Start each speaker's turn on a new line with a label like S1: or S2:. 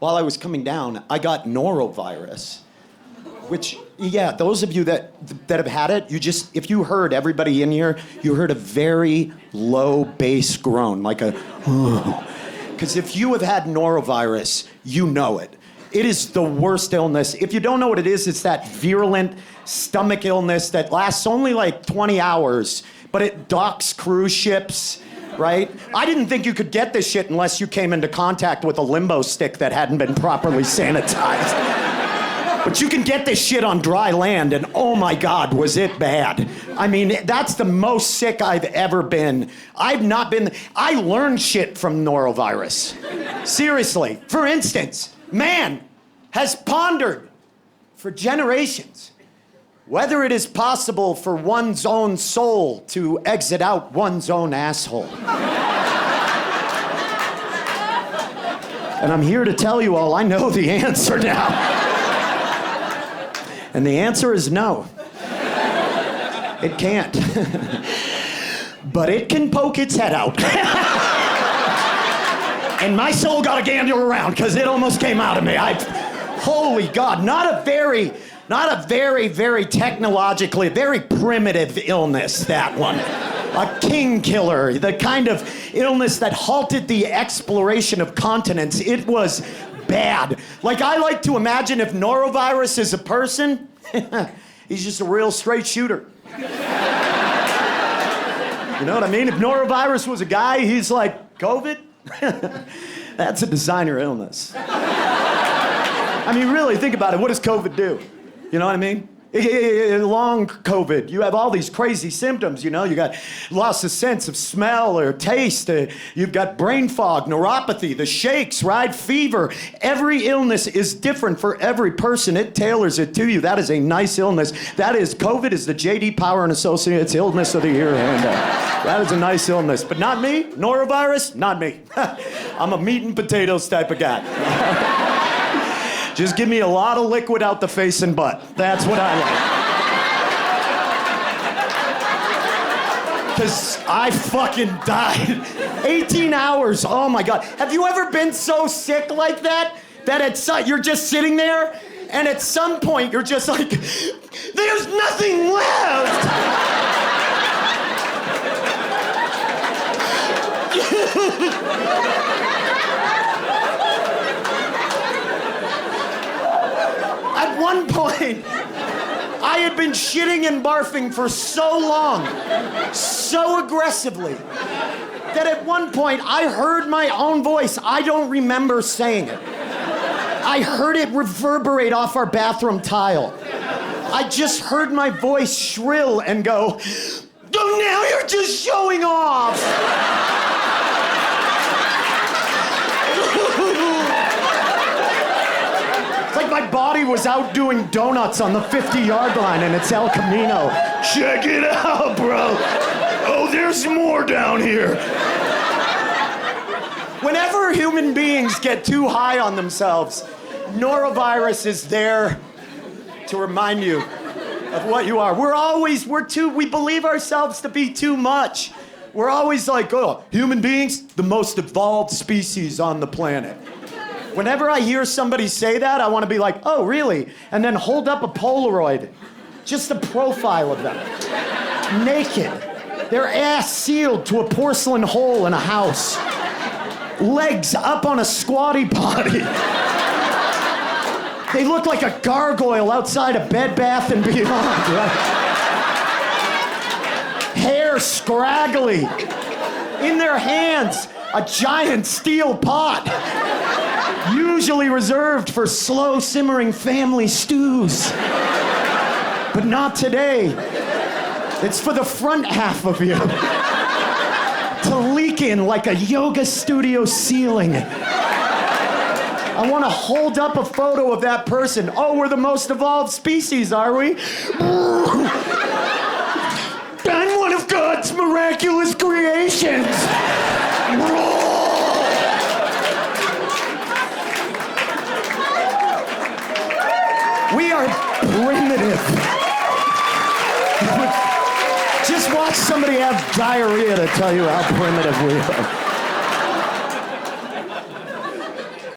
S1: while I was coming down, I got norovirus. Which, yeah, those of you that have had it, if you heard everybody in here, you heard a very low bass groan, like a, because if you have had norovirus, you know it. It is the worst illness. If you don't know what it is, it's that virulent stomach illness that lasts only like 20 hours, but it docks cruise ships, right? I didn't think you could get this shit unless you came into contact with a limbo stick that hadn't been properly sanitized. But you can get this shit on dry land, and oh my God, was it bad. I mean, that's the most sick I've ever been. I learned shit from norovirus. Seriously. For instance, man has pondered for generations whether it is possible for one's own soul to exit out one's own asshole. And I'm here to tell you all, I know the answer now. And the answer is no. It can't. But it can poke its head out. And my soul got a gander around because it almost came out of me. Holy God, not a very, very technologically, very primitive illness, that one. A king killer, the kind of illness that halted the exploration of continents. It was bad. Like, I like to imagine if norovirus is a person, he's just a real straight shooter. You know what I mean? If norovirus was a guy, he's like, COVID? That's a designer illness. I mean, really, think about it. What does COVID do? You know what I mean? Long COVID, you have all these crazy symptoms, you know? You got loss of sense of smell or taste. You've got brain fog, neuropathy, the shakes, right? Fever. Every illness is different for every person. It tailors it to you. That is a nice illness. COVID is the J.D. Power and Associates Illness of the Year. And that is a nice illness. But not me. Norovirus, not me. I'm a meat and potatoes type of guy. Just give me a lot of liquid out the face and butt. That's what I like. Because I fucking died. 18 hours, oh my God. Have you ever been so sick like that? That you're just sitting there, and at some point you're just like, there's nothing left. At one point, I had been shitting and barfing for so long, so aggressively, that at one point I heard my own voice. I don't remember saying it. I heard it reverberate off our bathroom tile. I just heard my voice shrill and go, "Oh, now you're just showing off." Like my body was out doing donuts on the 50-yard line and it's El Camino. Check it out, bro. Oh, there's more down here. Whenever human beings get too high on themselves, norovirus is there to remind you of what you are. We believe ourselves to be too much. We're always like, oh, human beings, the most evolved species on the planet. Whenever I hear somebody say that, I want to be like, oh, really? And then hold up a Polaroid, just a profile of them, naked, their ass sealed to a porcelain hole in a house, legs up on a squatty potty. They look like a gargoyle outside a Bed Bath & Beyond, right? Hair scraggly. In their hands, a giant steel pot. Usually reserved for slow simmering family stews. But not today. It's for the front half of you to leak in like a yoga studio ceiling. I want to hold up a photo of that person. Oh, we're the most evolved species, are we? I'm one of God's miraculous creations. We are primitive. Just watch somebody have diarrhea to tell you how primitive we are.